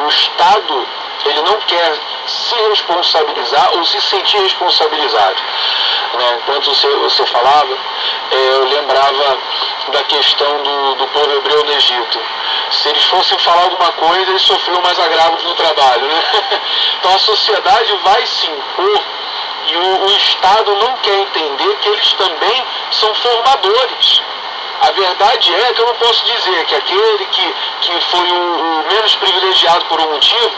o Estado, ele não quer se responsabilizar ou se sentir responsabilizado. Né? Enquanto você falava, eu lembrava da questão do povo hebreu no Egito. Se eles fossem falar alguma coisa, eles sofriam mais agravos no trabalho, né? Então a sociedade vai se impor e o Estado não quer entender que eles também são formadores. A verdade é que eu não posso dizer que aquele que foi o menos privilegiado por um motivo,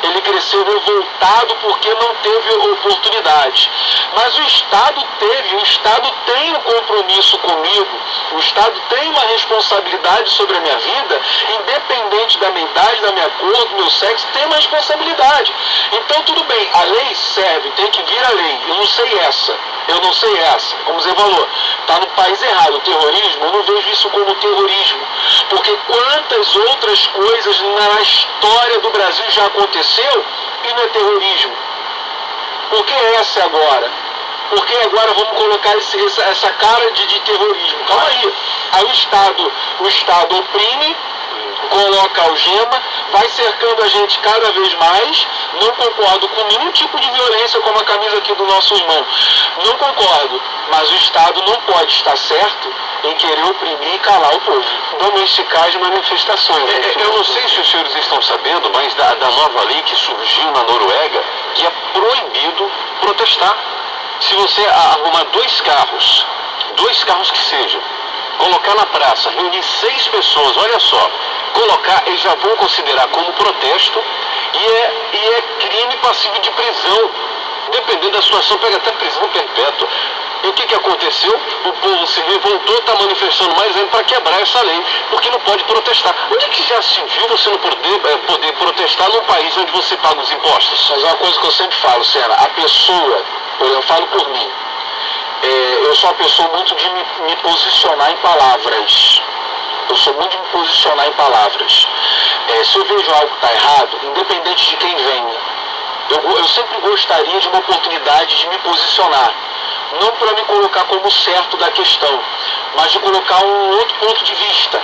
ele cresceu revoltado porque não teve oportunidade. Mas o Estado teve, o Estado tem um compromisso comigo, o Estado tem uma responsabilidade sobre a minha vida, independente da minha idade, da minha cor, do meu sexo, tem uma responsabilidade. Então tudo bem, a lei serve, tem que vir a lei, eu não sei essa, como você falou, está no país errado. O terrorismo, eu não vejo isso como terrorismo, porque quantas outras coisas na história do Brasil já aconteceu e não é terrorismo? Por que essa agora? Por que agora vamos colocar essa cara de terrorismo? Calma aí. Aí o Estado oprime, coloca algema, vai cercando a gente cada vez mais. Não concordo com nenhum tipo de violência, como a camisa aqui do nosso irmão. Não concordo, mas o Estado não pode estar certo em querer oprimir e calar o povo, domesticar as manifestações. Eu não sei se os senhores estão sabendo, mas da nova lei que surgiu na Noruega, que é proibido protestar. Se você arrumar dois carros que sejam, colocar na praça, reunir 6 pessoas, olha só, eles já vão considerar como protesto e é crime passivo de prisão. Dependendo da situação, pega até prisão perpétua. E o que aconteceu? O povo se revoltou, está manifestando mais ainda para quebrar essa lei, porque não pode protestar. Onde é que já se viu você não poder protestar num país onde você paga os impostos? Mas é uma coisa que eu sempre falo, Sena, a pessoa, eu falo por mim, eu sou uma pessoa muito de me posicionar em palavras. Eu sou muito de me posicionar em palavras. Se eu vejo algo que está errado, independente de quem venha, eu sempre gostaria de uma oportunidade de me posicionar. Não para me colocar como certo da questão, mas de colocar um outro ponto de vista.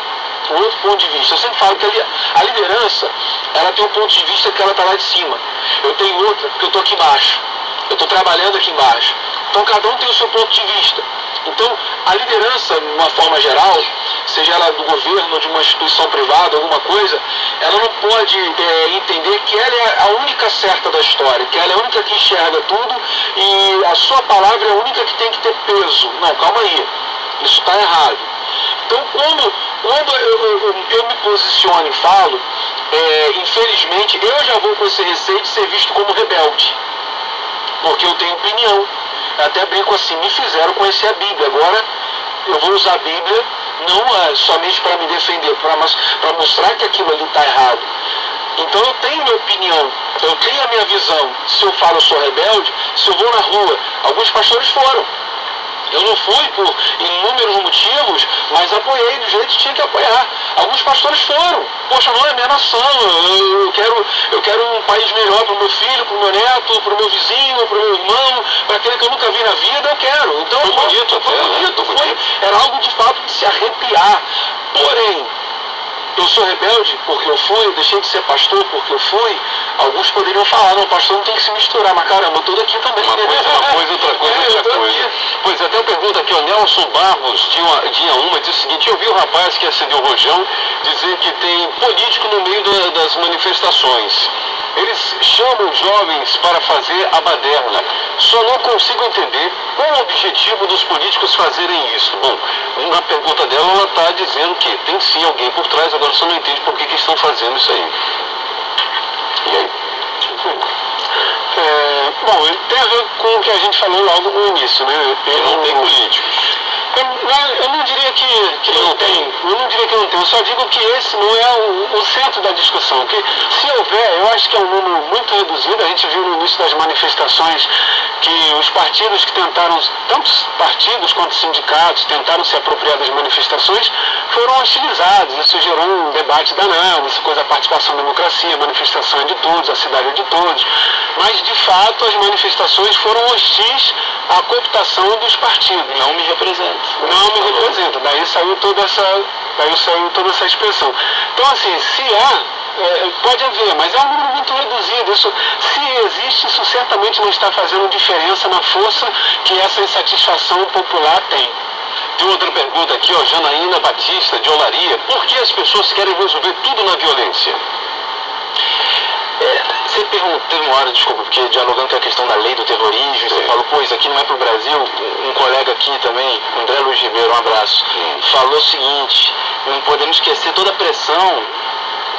Eu sempre falo que a liderança, ela tem um ponto de vista que ela está lá de cima. Eu tenho outra, porque eu estou aqui embaixo. Eu estou trabalhando aqui embaixo. Então cada um tem o seu ponto de vista. Então a liderança, de uma forma geral, seja ela do governo ou de uma instituição privada, alguma coisa, ela não pode entender que ela é a única certa da história, que ela é a única que enxerga tudo e a sua palavra é a única que tem que ter peso. Não, calma aí, isso está errado. Então quando eu me posiciono e falo, infelizmente eu já vou com esse receio de ser visto como rebelde, porque eu tenho opinião. Eu até brinco assim, me fizeram conhecer a Bíblia, agora eu vou usar a Bíblia não somente para me defender, para mostrar que aquilo ali está errado. Então eu tenho minha opinião, eu tenho a minha visão. Se eu falo eu sou rebelde, se eu vou na rua, alguns pastores foram. Eu não fui por inúmeros motivos, mas apoiei do jeito que tinha que apoiar. Alguns pastores foram. Poxa, não é minha nação, eu quero um país melhor para o meu filho, para o meu neto, para o meu vizinho, para o meu irmão, para aquele que eu nunca vi na vida, eu quero. Então foi bonito até, era algo de fato de se arrepiar. Porém, eu sou rebelde porque eu fui, deixei de ser pastor porque eu fui. Alguns poderiam falar, não, pastor não tem que se misturar, mas caramba, eu tô daqui também. Uma coisa é uma coisa, outra coisa é outra coisa. Pois até pergunta aqui, o Nelson Barros, dia 1, diz o seguinte: eu vi o rapaz que acendeu o rojão dizer que tem político no meio das manifestações. Eles chamam jovens para fazer a baderna. Só não consigo entender qual o objetivo dos políticos fazerem isso. Bom, na pergunta dela, ela está dizendo que tem sim alguém por trás, agora só não entende por que estão fazendo isso aí. E aí? Bom, tem a ver com o que a gente falou logo no início, né? Não tem políticos. Eu não diria que não tem. Eu não diria que não tem. Eu só digo que esse não é o centro da discussão. Que se houver, eu acho que é um número muito reduzido. A gente viu no início das manifestações que os partidos que tentaram, tantos partidos quanto sindicatos, tentaram se apropriar das manifestações, foram hostilizados. Isso gerou um debate danado, essa coisa da participação da democracia, a manifestação é de todos, a cidade é de todos. Mas, de fato, as manifestações foram hostis à cooptação dos partidos. Não me representa. Não me representa. Daí saiu toda essa expressão. Então, assim, se há, pode haver, mas é um número muito reduzido. Se existe, isso certamente não está fazendo diferença na força que essa insatisfação popular tem. Tem outra pergunta aqui, ó, Janaína Batista, de Olaria. Por que as pessoas querem resolver tudo na violência? Você teve uma hora, desculpa, porque dialogando com a questão da lei do terrorismo, você falou, pô, isso aqui não é pro Brasil. Um colega aqui também, André Luiz Ribeiro, um abraço, falou o seguinte: não podemos esquecer toda a pressão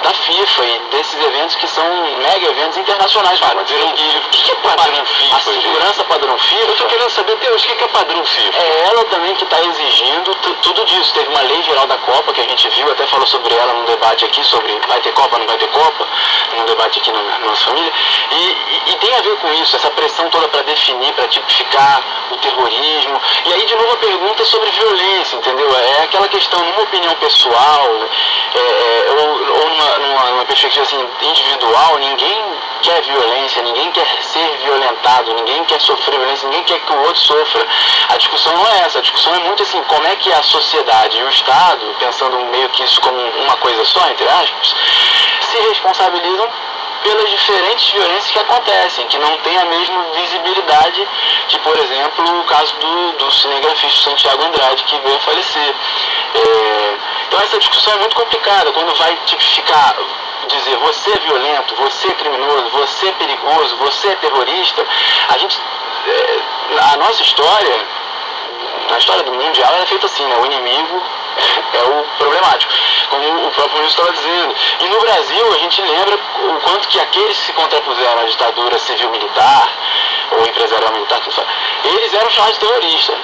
da FIFA e desses eventos que são mega eventos internacionais. Padrão FIFA. O que é padrão FIFA? A segurança padrão FIFA. Eu tô querendo saber até hoje o que é padrão FIFA. É ela também que está exigindo tudo disso. Teve uma lei geral da Copa que a gente viu, até falou sobre ela num debate aqui, sobre vai ter Copa, não vai ter Copa, num debate aqui na nossa família. E tem a ver com isso, essa pressão toda para definir, para tipificar o terrorismo. E aí, de novo, a pergunta é sobre violência, entendeu? É aquela questão, numa opinião pessoal, ou numa perspectiva assim, individual, ninguém quer violência, ninguém quer ser violentado, ninguém quer sofrer violência, ninguém quer que o outro sofra. A discussão não é essa, a discussão é muito assim, como é que a sociedade e o Estado, pensando meio que isso como uma coisa só, entre aspas, se responsabilizam pelas diferentes violências que acontecem, que não tem a mesma visibilidade que, por exemplo, o caso do cinegrafista Santiago Andrade, que veio a falecer. Então essa discussão é muito complicada, quando vai tipificar, dizer você é violento, você é criminoso, você é perigoso, você é terrorista. A nossa história, a história do mundial é feita assim, né? O inimigo é o problemático, como o próprio ministro estava dizendo. E no Brasil a gente lembra o quanto que aqueles que se contrapuseram à ditadura civil-militar, ou empresarial militar, eles eram chamados de terroristas.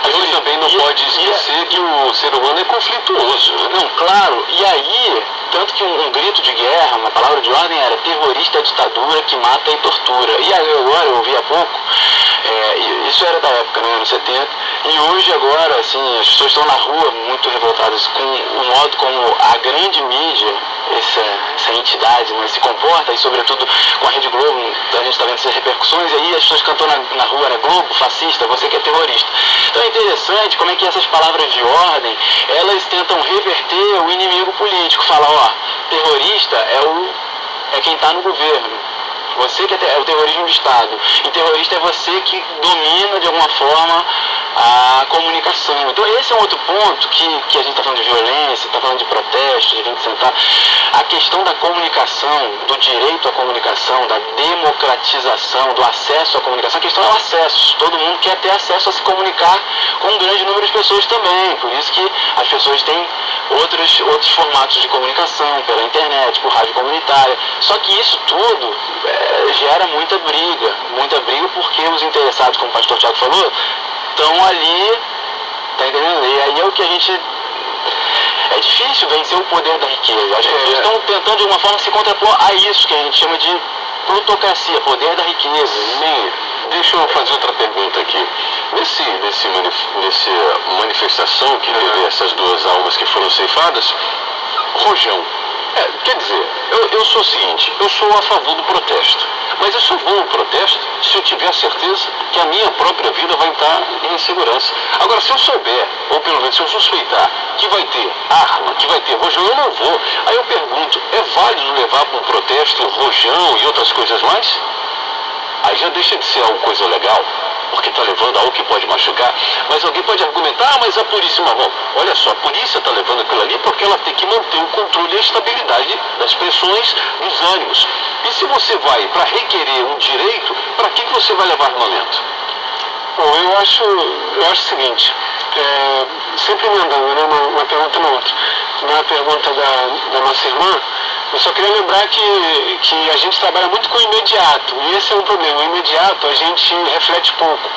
A gente também não pode esquecer que o ser humano é conflituoso. Não, claro. E aí, tanto que um grito de guerra, uma palavra de ordem era terrorista é ditadura que mata e tortura. E aí agora, eu ouvi há pouco, isso era da época, né, anos 70, e hoje agora, assim, as pessoas estão na rua muito revoltadas com o modo como a grande mídia, essa entidade, né, se comporta, e sobretudo com a Rede Globo, a gente está vendo essas repercussões, e aí as pessoas cantam na rua, né, Globo, fascista, você que é terrorista. Então é interessante como é que essas palavras de ordem, elas tentam reverter o inimigo político, fala, ó, terrorista é quem está no governo. Você que é o terrorismo de Estado. E terrorista é você que domina de alguma forma a comunicação. Então esse é um outro ponto que a gente está falando de violência, está falando de protesto, de 20 centavos. A questão da comunicação, do direito à comunicação, da democratização, do acesso à comunicação. A questão é o acesso. Todo mundo quer ter acesso a se comunicar com um grande número de pessoas também. Por isso que as pessoas têm outros formatos de comunicação, pela internet, por rádio comunitária. Só que isso tudo gera muita briga porque os interessados, como o pastor Tiago falou, estão ali, tá entendendo? E aí é o que a gente... É difícil vencer o poder da riqueza. As pessoas estão tentando de alguma forma se contrapor a isso que a gente chama de plutocracia, poder da riqueza. Sim, deixa eu fazer outra pergunta aqui. Nessa manifestação que teve essas duas almas que foram ceifadas, Rojão, quer dizer, eu sou o seguinte, eu sou a favor do protesto, mas eu só vou ao protesto se eu tiver certeza que a minha própria vida vai estar em segurança. Agora, se eu souber, ou pelo menos se eu suspeitar que vai ter arma, que vai ter rojão, eu não vou. Aí eu pergunto, é válido levar para um protesto rojão e outras coisas mais? Aí já deixa de ser alguma coisa legal, porque está levando algo que pode machucar. Mas alguém pode argumentar, mas a polícia marrom. Olha só, a polícia está levando aquilo ali porque ela tem que manter o controle e a estabilidade das pressões, dos ânimos. E se você vai para requerer um direito, para que você vai levar armamento? Bom, eu acho o seguinte, sempre emendando, né, uma pergunta na outra. Na pergunta da nossa irmã, eu só queria lembrar que a gente trabalha muito com o imediato, e esse é um problema. O imediato a gente reflete pouco.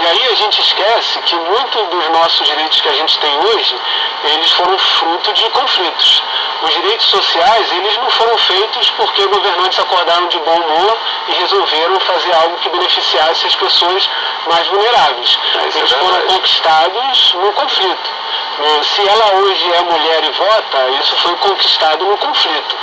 E aí a gente esquece que muitos dos nossos direitos que a gente tem hoje, eles foram fruto de conflitos. Os direitos sociais, eles não foram feitos porque governantes acordaram de bom humor e resolveram fazer algo que beneficiasse as pessoas mais vulneráveis. Eles foram conquistados no conflito. Se ela hoje é mulher e vota, isso foi conquistado no conflito.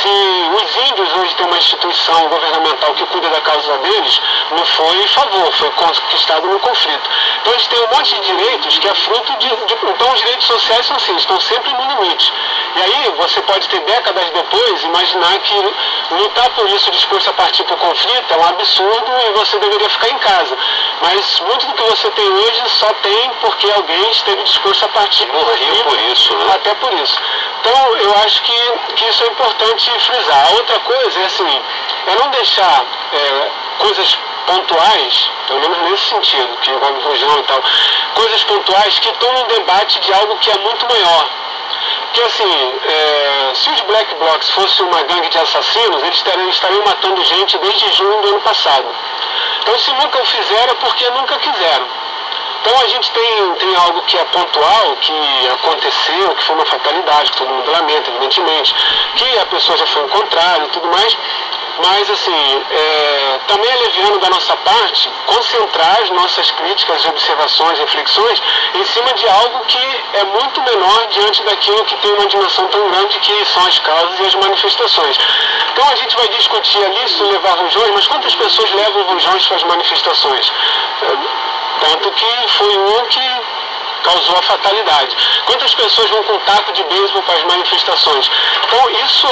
Se os índios hoje têm uma instituição governamental que cuida da causa deles, não foi em favor, foi conquistado no conflito. Então eles têm um monte de direitos que é fruto de... Então os direitos sociais são assim, estão sempre no limite. E aí você pode ter décadas depois imaginar que lutar por isso disposto a partir para o conflito é um absurdo e você deveria ficar em casa. Mas muito do que você tem hoje só tem porque alguém esteve disposto a partir para o conflito. Por isso, né? Até por isso. Então eu acho que isso é importante frisar. A outra coisa é assim, é não deixar coisas pontuais, pelo menos nesse sentido, que envolve religião e tal, coisas pontuais que estão no debate de algo que é muito maior. Porque assim, se os Black Blocs fossem uma gangue de assassinos, eles estariam matando gente desde junho do ano passado. Então se nunca o fizeram é porque nunca quiseram. Então a gente tem algo que é pontual, que aconteceu, que foi uma fatalidade, que todo mundo lamenta, evidentemente, que a pessoa já foi encontrada e tudo mais, mas assim, também é leviano da nossa parte concentrar as nossas críticas, observações, reflexões em cima de algo que é muito menor diante daquilo que tem uma dimensão tão grande que são as causas e as manifestações. Então a gente vai discutir ali se levar rojões, mas quantas pessoas levam rojões para as manifestações? Tanto que foi um que causou a fatalidade. Quantas pessoas vão com taco de beisebol para as manifestações? Então isso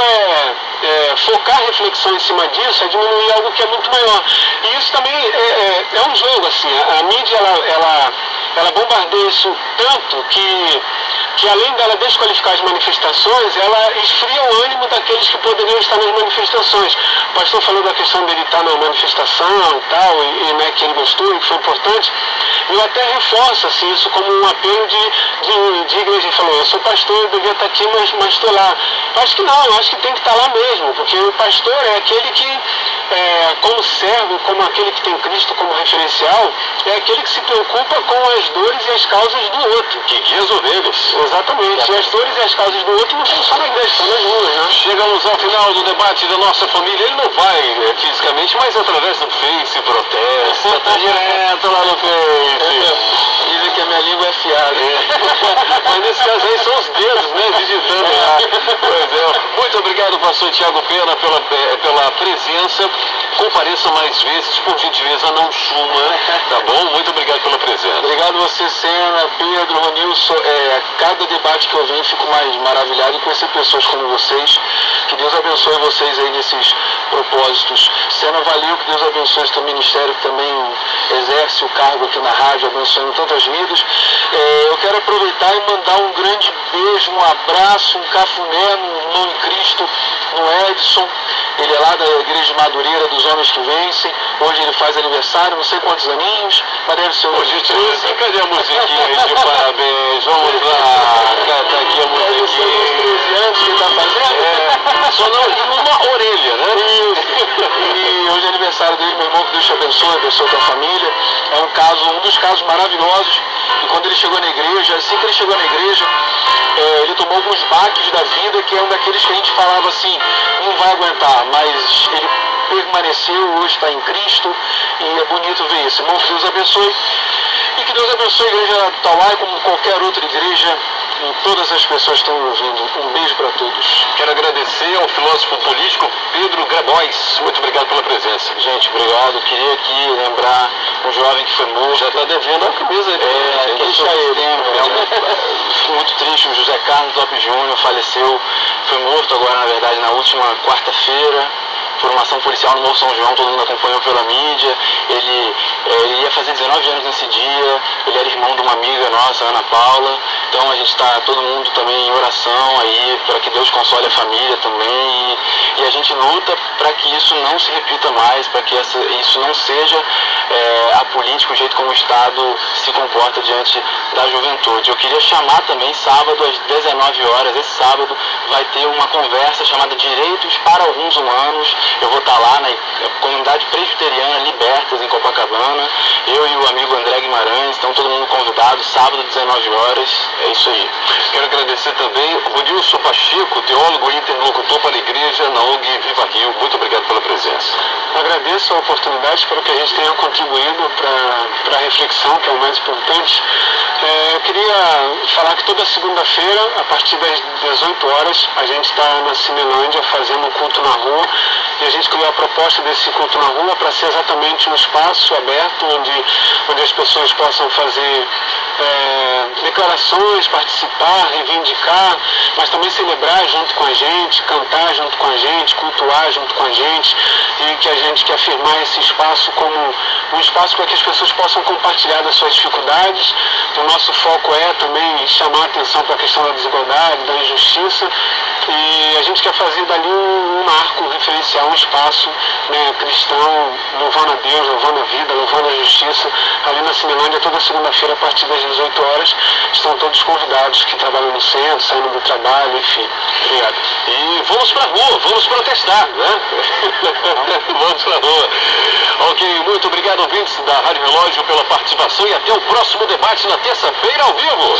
focar a reflexão em cima disso é diminuir algo que é muito maior. E isso também é um jogo, assim, a mídia ela bombardeia isso tanto que além dela desqualificar as manifestações, ela esfria o ânimo daqueles que poderiam estar nas manifestações. O pastor falou da questão dele estar na manifestação e tal, né, que ele gostou e que foi importante. Eu até reforço assim, isso como um apelo de igreja. Ele falou, eu sou pastor, eu devia estar aqui, mas estou lá. Acho que não, eu acho que tem que estar lá mesmo, porque o pastor é aquele que, como servo, como aquele que tem Cristo como referencial, é aquele que se preocupa com as dores e as causas do outro. Que guia as ovelhas. Exatamente. E as dores e as causas do outro não estão só na igreja, estão nas ruas, né? Chegamos ao final do debate da nossa família. Ele não vai fisicamente, mas através do Face, protesta, tá direto lá no Face. Dizem que a minha língua é afiada. Mas nesse caso aí são os dedos, né? Digitando lá. Pois é. Muito obrigado, pastor Tiago Pena, pela presença. Compareça mais vezes, por gentileza, não suma, tá bom? Muito obrigado pela presença. Obrigado você, Sena, Pedro, Ronilson. Cada debate que eu venho, fico mais maravilhado em conhecer pessoas como vocês. Que Deus abençoe vocês aí nesses propósitos. Sena, valeu, que Deus abençoe esse teu ministério, que também exerce o cargo aqui na rádio, abençoando tantas vidas. Eu quero aproveitar e mandar um grande beijo, um abraço, um cafuné no nome Cristo, no Edson. Ele é lá da Igreja de Madureira, dos Homens que Vencem. Hoje ele faz aniversário, não sei quantos aninhos, mas deve ser Hoje 13, cadê a musiquinha aí de parabéns? Vamos lá, tá aqui a musiquinha. 13 anos que ele está fazendo. Só não numa orelha, né? E hoje é aniversário dele, meu irmão, que Deus te abençoe a tua família. É um dos casos maravilhosos. E quando ele chegou na igreja, assim que ele chegou na igreja, ele tomou alguns baques da vida, que é um daqueles que a gente falava assim, não vai aguentar, mas ele permaneceu, hoje está em Cristo, e é bonito ver isso. Irmão, que Deus abençoe. E que Deus abençoe a igreja Tauai, como qualquer outra igreja, e todas as pessoas que estão ouvindo. Um beijo para todos. Quero agradecer ao filósofo político Pedro Grabois. Muito obrigado pela presença. Gente, obrigado. Queria aqui lembrar um jovem que foi morto. Já está devendo a camisa aí. Deixa ele. Muito triste, o José Carlos Lopes Júnior faleceu. Foi morto agora, na verdade, na última quarta-feira, por uma ação policial no Morro São João. Todo mundo acompanhou pela mídia. Ele ia fazer 19 anos nesse dia. Ele era irmão de uma amiga nossa, Ana Paula. Então a gente está todo mundo também em oração aí, para que Deus console a família também. E a gente luta para que isso não se repita mais, para que isso não seja a política, o jeito como o Estado se comporta diante da juventude. Eu queria chamar também sábado às 19 horas, esse sábado vai ter uma conversa chamada Direitos para Alguns Humanos. Eu vou estar lá na comunidade presbiteriana Libertas, em Copacabana. Eu e o amigo André Guimarães, então todo mundo convidado, sábado, 19 horas. É isso aí. Quero agradecer também o Ronilson Pacheco, teólogo e interlocutor para a igreja na ONG Viva Rio. Muito obrigado pela presença. Agradeço a oportunidade, espero que a gente tenha contribuído para a reflexão, que é o mais importante. Eu queria falar que toda segunda-feira, a partir das 18 horas, a gente está na Cinelândia fazendo um culto na rua. E a gente criou a proposta desse culto na rua para ser exatamente um espaço aberto onde as pessoas possam fazer declarações, participar, reivindicar, mas também celebrar junto com a gente, cantar junto com a gente, cultuar junto com a gente, e que a gente quer afirmar esse espaço como um espaço para que as pessoas possam compartilhar das suas dificuldades. O nosso foco é também chamar a atenção para a questão da desigualdade, da injustiça, e a gente quer fazer dali um marco referencial, um espaço, né, cristão, louvando a Deus, louvando a vida, louvando a justiça, ali na Cinelândia, toda segunda-feira a partir das 18 horas. Estão todos convidados que trabalham no centro, saindo do trabalho, enfim. Obrigado. E vamos pra rua, vamos protestar, né? Vamos pra rua. Ok, muito obrigado, ouvintes da Rádio Relógio, pela participação, e até o próximo debate na terça-feira ao vivo.